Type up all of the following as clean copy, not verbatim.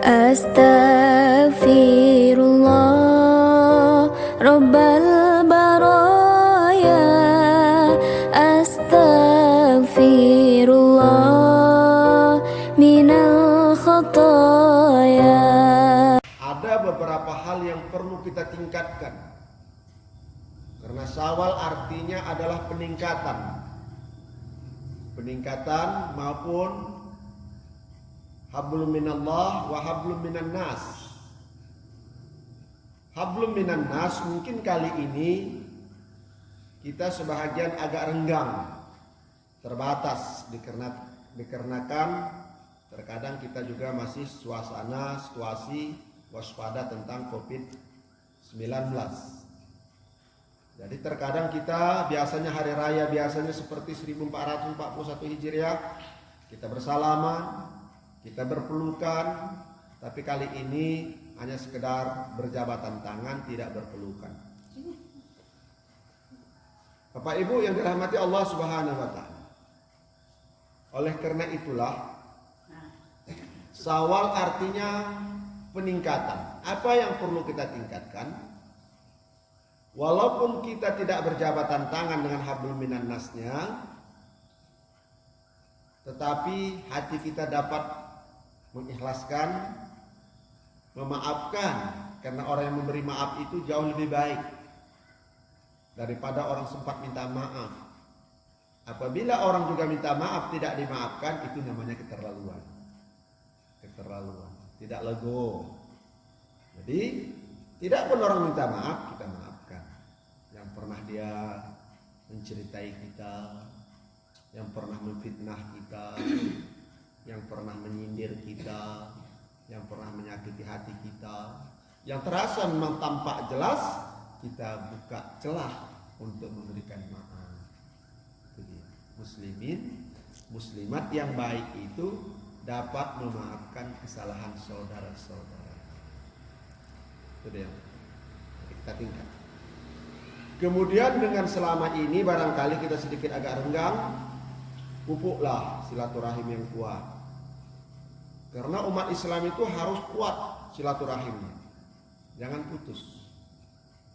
Astaghfirullah Rabbal baraya, Astaghfirullah minal khataya. Ada beberapa hal yang perlu kita tingkatkan, karena Syawal artinya adalah peningkatan maupun hablum minallah wa hablum minan nas. Hablum minan nas mungkin kali ini kita sebahagian agak renggang, terbatas dikarenakan terkadang kita juga masih situasi waspada tentang COVID-19. Jadi terkadang kita biasanya hari raya biasanya seperti 1441 Hijriah kita bersalaman, kita berpelukan, tapi kali ini hanya sekedar berjabatan tangan, tidak berpelukan. Bapak Ibu yang dirahmati Allah Subhanahu wa taala. Oleh karena itulah Syawal artinya peningkatan. Apa yang perlu kita tingkatkan? Walaupun kita tidak berjabatan tangan dengan hablum minan nasnya, tetapi hati kita dapat mengikhlaskan, memaafkan, karena orang yang memberi maaf itu jauh lebih baik daripada orang sempat minta maaf. Apabila orang juga minta maaf tidak dimaafkan, itu namanya keterlaluan, tidak lego. Jadi tidak pun orang minta maaf kita maafkan. Yang pernah dia menceritai kita, yang pernah memfitnah kita, yang pernah menyindir kita, yang pernah menyakiti hati kita, yang terasa memang tampak jelas, kita buka celah untuk memberikan maaf. Jadi, muslimin, muslimat yang baik itu dapat memaafkan kesalahan saudara-saudara. Itu dia. Kita tingkat. Kemudian dengan selama ini barangkali kita sedikit agak renggang, pupuklah silaturahim yang kuat. Karena umat Islam itu harus kuat silaturahimnya, jangan putus.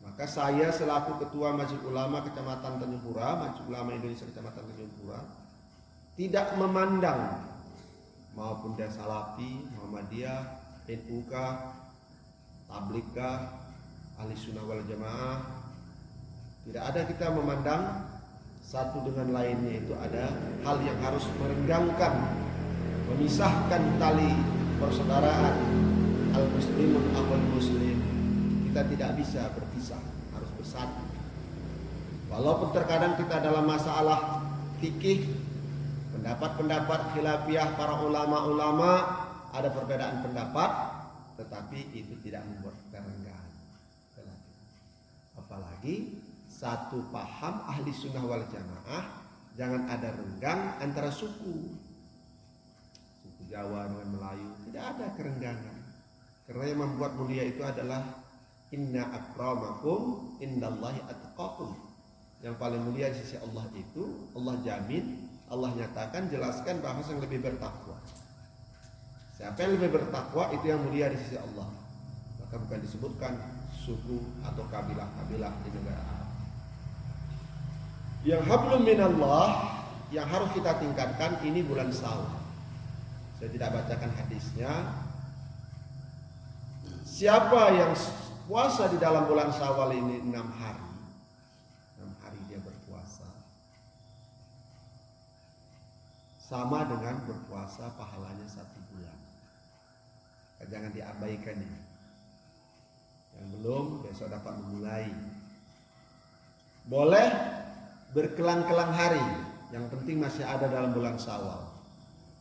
Maka saya selaku Ketua Majelis Ulama Kecamatan Tanjung Pura, Majelis Ulama Indonesia Kecamatan Tanjung Pura, tidak memandang maupun dia Salafi, Muhammadiyah, NU, Tabligh, Ahli Sunnah wal Jamaah, tidak ada kita memandang satu dengan lainnya. Itu ada hal yang harus merenggangkan, memisahkan tali persaudaraan al-muslimun akhul muslim. Kita tidak bisa berpisah, harus bersatu. Walaupun terkadang kita dalam masalah fikih, pendapat-pendapat khilafiyah para ulama-ulama ada perbedaan pendapat, tetapi itu tidak membuat kita renggang. Apalagi satu paham ahli sunnah wal jamaah, jangan ada renggang antara suku Jawa dengan Melayu, tidak ada kerenggangan. Karena yang membuat mulia itu adalah inna akramakum indallahi atqakum. Yang paling mulia di sisi Allah itu Allah jamin, Allah nyatakan, jelaskan bahwa yang lebih bertakwa. Siapa yang lebih bertakwa itu yang mulia di sisi Allah. Maka bukan disebutkan suku atau kabilah-kabilah di negara Arab. Yang hablum minallah yang harus kita tingkatkan ini bulan Syawal. Saya tidak bacakan hadisnya. Siapa yang puasa di dalam bulan Syawal ini 6 hari, 6 hari dia berpuasa, sama dengan berpuasa pahalanya 1 bulan. Jangan diabaikan ini. Yang belum besok dapat memulai. Boleh berkelang-kelang hari, yang penting masih ada dalam bulan Syawal.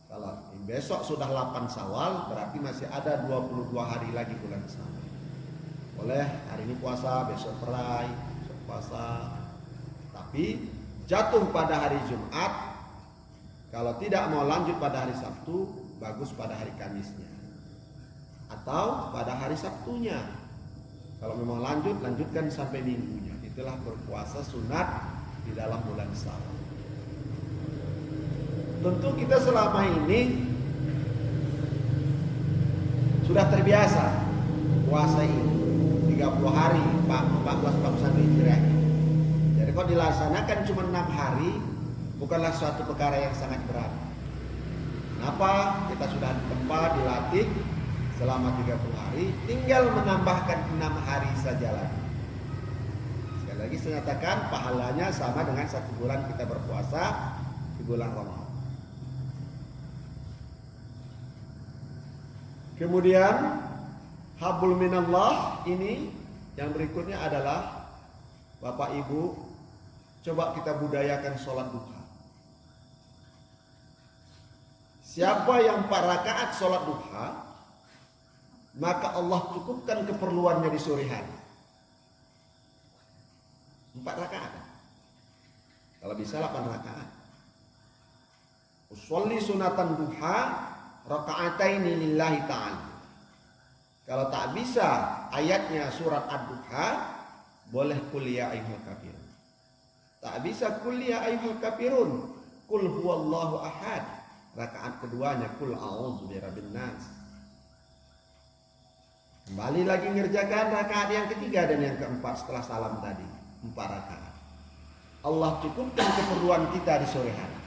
Kalau besok sudah 8 Syawal, berarti masih ada 22 hari lagi bulan Syawal. Boleh hari ini puasa, besok perai, besok puasa. Tapi jatuh pada hari Jumat, kalau tidak mau lanjut pada hari Sabtu, bagus pada hari Kamisnya. Atau pada hari Sabtunya. Kalau memang lanjutkan sampai Minggunya. Itulah berpuasa sunat di dalam bulan Syawal. Tentu kita selama ini sudah terbiasa puasa ini 30 hari 1441 Hijriah. Jadi kalau dilaksanakan cuma 6 hari bukanlah suatu perkara yang sangat berat. Kenapa? Kita sudah ditempa, dilatih selama 30 hari, tinggal menambahkan 6 hari saja lagi. Sekali lagi saya katakan pahalanya sama dengan 1 bulan kita berpuasa di bulan Ramadan. Kemudian hablum minallah ini yang berikutnya adalah Bapak Ibu, coba kita budayakan sholat duha. Siapa yang 4 rakaat sholat duha, maka Allah cukupkan keperluannya di sore hari. 4 rakaat. Kalau bisa 8 rakaat. Usolli sunatan duha raka'ataini lillahi ta'ala. Kalau tak bisa ayatnya surat ad-duha, boleh qul ya ayyuhal kafirun. Tak bisa qul ya ayyuhal kafirun, qul huwallahu ahad. Rakaat keduanya qul a'udzu birabbin nas. Kembali lagi ngerjakan rakaat yang ketiga dan yang keempat setelah salam tadi, 4 rakaat. Allah cukupkan keperluan kita di sore hari.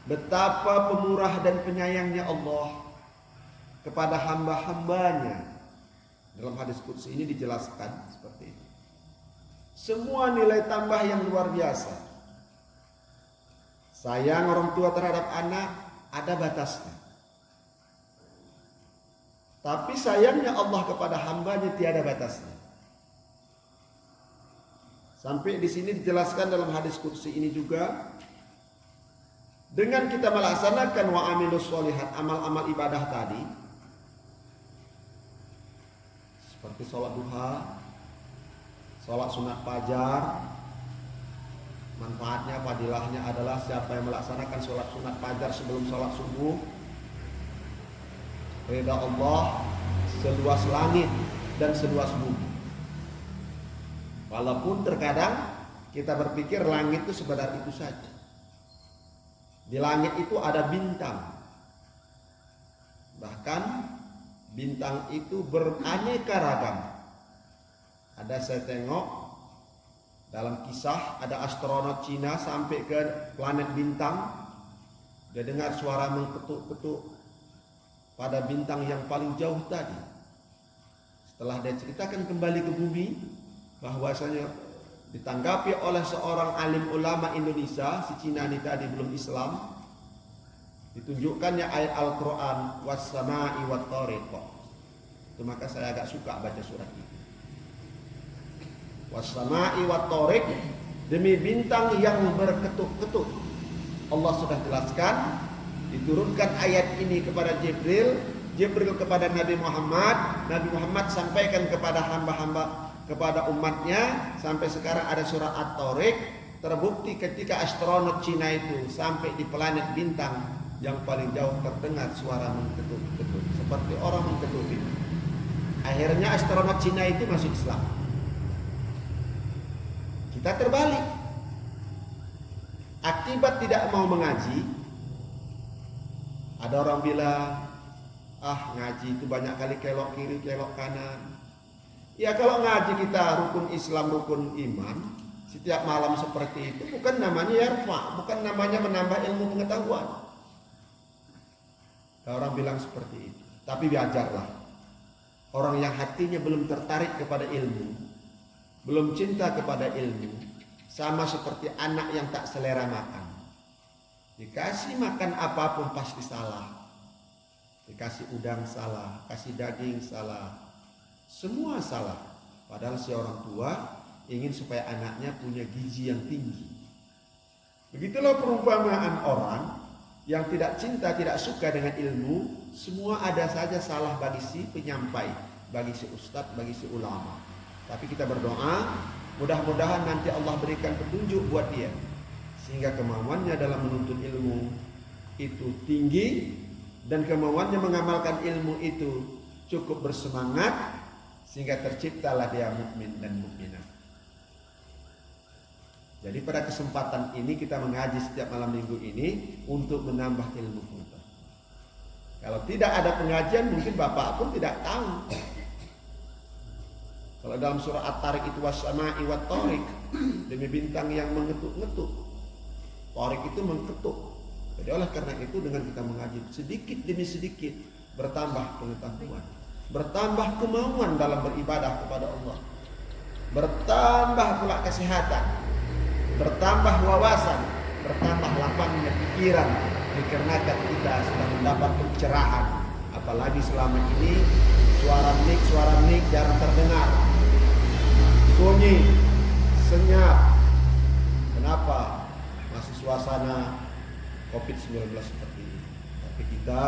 Betapa pemurah dan penyayangnya Allah kepada hamba-hambanya. Dalam hadis qudsi ini dijelaskan seperti itu. Semua nilai tambah yang luar biasa. Sayang orang tua terhadap anak ada batasnya. Tapi sayangnya Allah kepada hambanya tiada batasnya. Sampai di sini dijelaskan dalam hadis qudsi ini juga, dengan kita melaksanakan wa amilus sholihat, amal-amal ibadah tadi, seperti sholat duha, sholat sunat fajar, manfaatnya, fadilahnya adalah siapa yang melaksanakan sholat sunat fajar sebelum sholat subuh, ridha Allah seluas langit dan seluas bumi. Walaupun terkadang kita berpikir langit itu sekedar itu saja. Di langit itu ada bintang. Bahkan bintang itu beraneka ragam. Ada saya tengok dalam kisah ada astronot Cina sampai ke planet bintang. Dia dengar suara mengketuk-ketuk pada bintang yang paling jauh tadi. Setelah dia ceritakan kembali ke bumi, bahwasanya ditanggapi oleh seorang alim ulama Indonesia, si Cina ini tadi belum Islam, ditunjukkannya ayat Al-Quran was-sama'i wat-tariq. Itu maka saya agak suka baca surat ini. Was-sama'i wat-tariq, demi bintang yang berketuk-ketuk. Allah sudah jelaskan, diturunkan ayat ini kepada Jibril, Jibril kepada Nabi Muhammad, Nabi Muhammad sampaikan kepada hamba-hamba, kepada umatnya, sampai sekarang ada surat At-Tariq. Terbukti ketika astronot Cina itu sampai di planet bintang yang paling jauh, terdengar suara mengketuk-ketuk seperti orang mengketuk itu. Akhirnya astronot Cina itu masuk Islam. Kita terbalik. Akibat tidak mau mengaji, ada orang bilang, ngaji itu banyak kali kelok kiri, kelok kanan. Ya kalau ngaji kita rukun Islam, rukun iman, setiap malam seperti itu bukan namanya yarfa, bukan namanya menambah ilmu pengetahuan. Ada orang bilang seperti itu. Tapi belajarlah. Orang yang hatinya belum tertarik kepada ilmu, belum cinta kepada ilmu, sama seperti anak yang tak selera makan. Dikasih makan apapun pasti salah. Dikasih udang salah, kasih daging salah, semua salah. Padahal si orang tua ingin supaya anaknya punya gizi yang tinggi. Begitulah perumpamaan orang yang tidak cinta, tidak suka dengan ilmu. Semua ada saja salah bagi si penyampai, bagi si ustadz, bagi si ulama. Tapi kita berdoa, mudah-mudahan nanti Allah berikan petunjuk buat dia, sehingga kemauannya dalam menuntut ilmu itu tinggi, dan kemauannya mengamalkan ilmu itu cukup bersemangat, sehingga terciptalah dia mukmin dan mukminah. Jadi pada kesempatan ini kita mengaji setiap malam minggu ini untuk menambah ilmu kita. Kalau tidak ada pengajian mungkin bapak pun tidak tahu. Kalau dalam surah At-Tariq itu was-sama'i wat-tariq, demi bintang yang mengetuk-ngetuk. Tariq itu mengetuk. Jadi oleh karena itu dengan kita mengaji sedikit demi sedikit bertambah pengetahuan, bertambah kemauan dalam beribadah kepada Allah, bertambah pula kesehatan, bertambah wawasan, bertambah lapangnya pikiran, dikarenakan kita sudah mendapat pencerahan. Apalagi selama ini suara mik jarang terdengar, sunyi, senyap. Kenapa? Masih suasana COVID-19 seperti ini. Tapi kita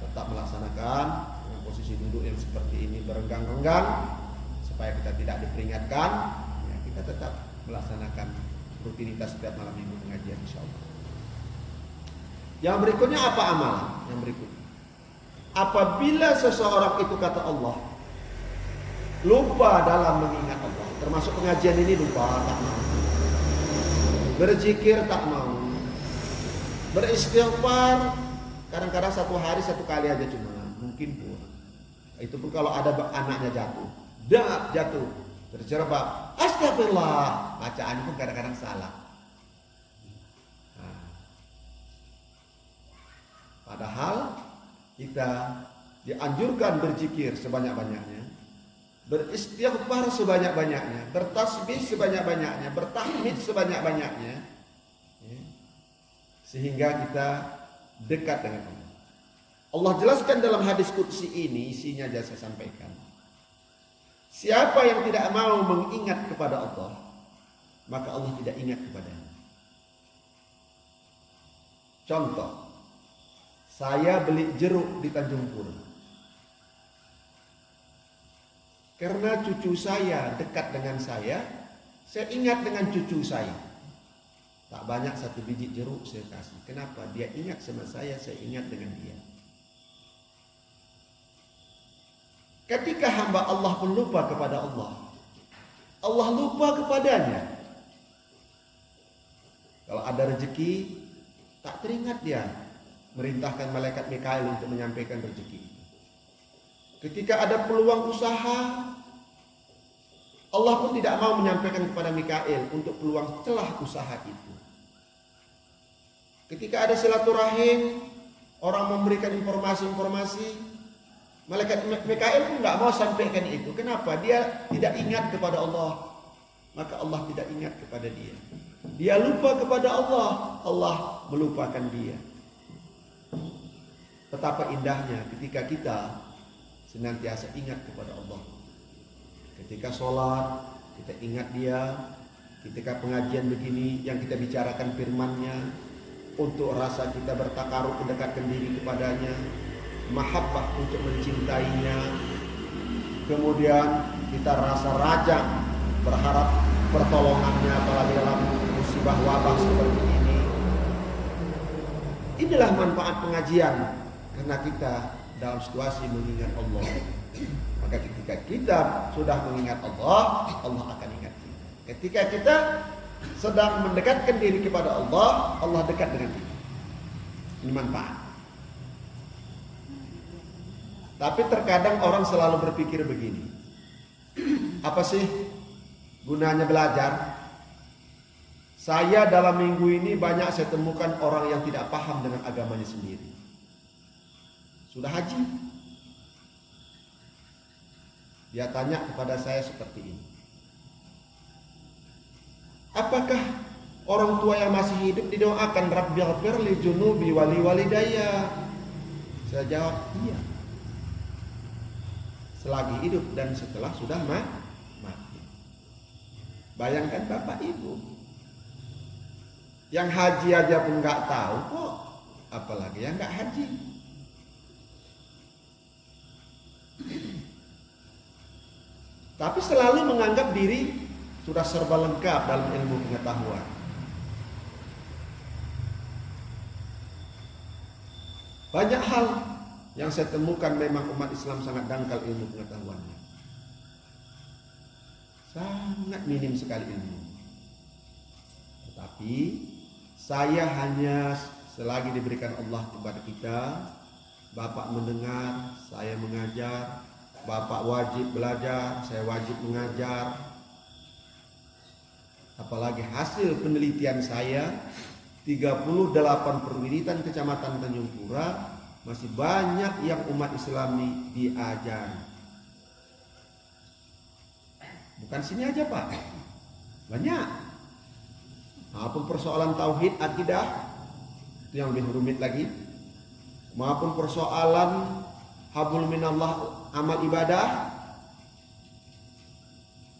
tetap melaksanakan dengan posisi duduk yang seperti ini, berenggang-renggang, supaya kita tidak diperingatkan. Ya, kita tetap melaksanakan rutinitas setiap malam minggu pengajian, insyaallah. Yang berikutnya apa amalan? Yang berikutnya, apabila seseorang itu kata Allah lupa dalam mengingat Allah, termasuk pengajian ini lupa, tak mau berzikir, tak mau beristighfar, kadang-kadang satu hari satu kali aja cuma, mungkin pun itu pun kalau ada anaknya jatuh terjerembab, astagfirullah, bacaan pun kadang-kadang salah. Padahal kita dianjurkan berzikir sebanyak-banyaknya, beristighfar sebanyak-banyaknya, bertasbih sebanyak-banyaknya, bertahmid sebanyak-banyaknya, ya, sehingga kita dekat dengan Allah. Allah jelaskan dalam hadis qudsi ini, isinya aja saya sampaikan. Siapa yang tidak mau mengingat kepada Allah, maka Allah tidak ingat kepadanya. Contoh, saya beli jeruk di Tanjung Pura. Karena cucu saya dekat dengan saya ingat dengan cucu saya. Tak banyak satu biji jeruk saya kasih. Kenapa? Dia ingat sama saya ingat dengan dia. Ketika hamba Allah pun lupa kepada Allah, Allah lupa kepadanya. Kalau ada rezeki, tak teringat dia merintahkan malaikat Mikail untuk menyampaikan rezeki. Ketika ada peluang usaha, Allah pun tidak mau menyampaikan kepada Mikail untuk peluang celah usaha itu. Ketika ada silaturahim, orang memberikan informasi-informasi, malaikat Mikail pun tidak mau sampaikan itu. Kenapa? Dia tidak ingat kepada Allah, maka Allah tidak ingat kepada dia. Dia lupa kepada Allah, Allah melupakan dia. Betapa indahnya ketika kita senantiasa ingat kepada Allah. Ketika sholat, kita ingat dia. Ketika pengajian begini, yang kita bicarakan firman-Nya, untuk rasa kita bertakarub mendekatkan diri kepadanya, mahabbah untuk mencintainya. Kemudian kita rasa rajak, berharap pertolongannya, apalagi dalam musibah wabah seperti ini. Inilah manfaat pengajian, karena kita dalam situasi mengingat Allah. Maka ketika kita sudah mengingat Allah, Allah akan ingat kita. Ketika kita sedang mendekatkan diri kepada Allah, Allah dekat dengan kita. Ini manfaat. Tapi terkadang orang selalu berpikir begini, apa sih gunanya belajar? Saya dalam minggu ini banyak saya temukan orang yang tidak paham dengan agamanya sendiri. Sudah haji, dia tanya kepada saya seperti ini, apakah orang tua yang masih hidup didoakan Rabbighfir li junubi wali walidayya? Saya jawab, iya. Selagi hidup dan setelah sudah mati. Bayangkan bapak ibu yang haji aja pun nggak tahu kok, apalagi yang nggak haji. Tapi selalu menganggap diri sudah serba lengkap dalam ilmu pengetahuan. Banyak hal yang saya temukan memang umat Islam sangat dangkal ilmu pengetahuannya. Sangat minim sekali ilmu. Tetapi saya hanya selagi diberikan Allah kepada kita Bapak mendengar, saya mengajar. Bapak wajib belajar, saya wajib mengajar. Apalagi hasil penelitian saya, 38 perwiritan Kecamatan Tanjung Pura masih banyak yang umat Islami diajar. Bukan sini aja Pak, banyak. Maupun persoalan tauhid akidah, itu yang lebih rumit lagi. Maupun persoalan hablum minallah amal ibadah.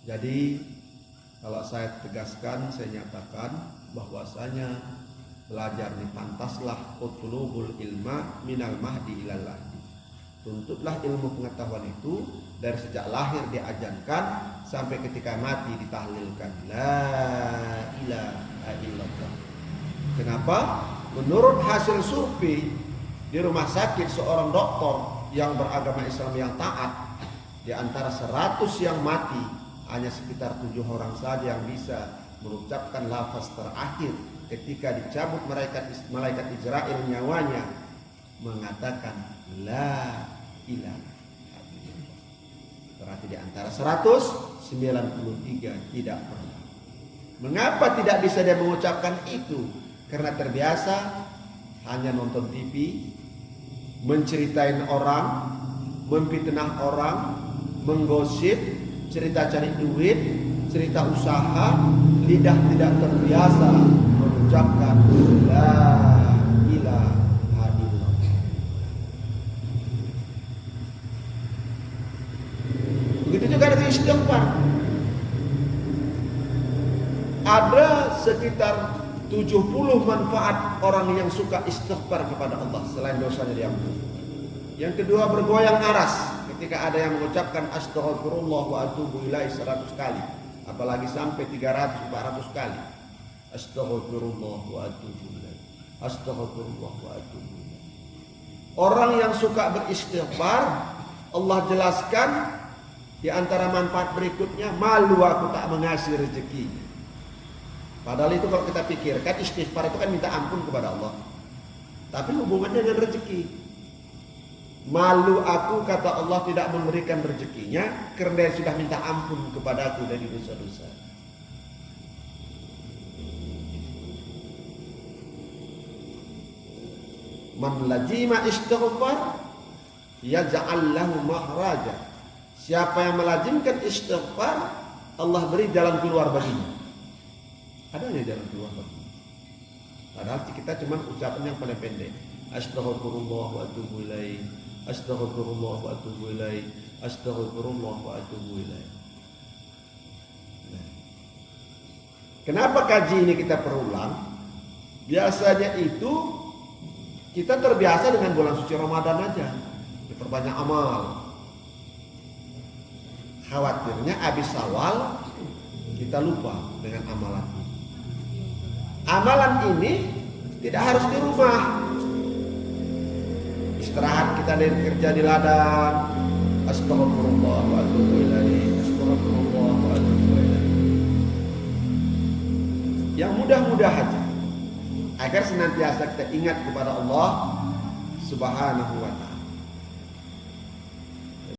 Jadi kalau saya tegaskan, saya nyatakan bahwasanya belajar ini pantaslah utlubul ilma minal mahdi ilal lahdi. Tuntutlah ilmu pengetahuan itu dari sejak lahir diajarkan sampai ketika mati ditahlilkan la ilaha illallah. Kenapa? Menurut hasil survei di rumah sakit seorang dokter yang beragama Islam yang taat, di antara 100 yang mati hanya sekitar 7 orang saja yang bisa mengucapkan lafaz terakhir ketika dicabut malaikat Israel nyawanya, mengatakan la ilaha illallah. Berarti di antara 193 tidak pernah. Mengapa tidak bisa dia mengucapkan itu? Karena terbiasa hanya nonton TV, menceritain orang, memfitnah orang, menggosip, cerita cari duit, cerita usaha. Lidah tidak terbiasa mengucapkan la ilaha illallah. Begitu juga dengan istighfar. Ada sekitar 70 manfaat orang yang suka istighfar kepada Allah selain dosanya diampuni. Yang kedua, bergoyang aras ketika ada yang mengucapkan astaghfirullah wa atubu ilaih 100 kali, apalagi sampai 300-400 kali. Astaghfirullah wa atubu ilaih, astaghfirullah wa atubu ilaih. Orang yang suka beristighfar, Allah jelaskan di antara manfaat berikutnya, malu aku tak mengasih rezeki. Padahal itu kalau kita pikirkan, istighfar itu kan minta ampun kepada Allah. Tapi hubungannya dengan rezeki. Malu aku, kata Allah, tidak memberikan rezekinya karena dia sudah minta ampun kepadaku dari dosa-dosa. Man lazima istighfar yaj'al lahu makhraja. Siapa yang melazimkan istighfar, Allah beri jalan keluar baginya. Adanya jalan keluar baginya. Padahal kita cuma ucapan yang paling pendek. Astaghfirullah wa atubu ilaih, astaghfirullah wa atubu ilaih, astaghfirullah wa atubu ilaih. Nah, kenapa kaji ini kita perulang? Biasanya itu kita terbiasa dengan bulan suci Ramadan aja, diperbanyak amal. Khawatirnya habis Syawal kita lupa dengan amalan. Amalan ini tidak harus di rumah. Istirahat kita dari kerja di ladang, astagfirullah wa atubu ilaih, astagfirullah wa atubu ilaih. Yang mudah-mudah aja, agar senantiasa kita ingat kepada Allah Subhanahu wa ta'ala.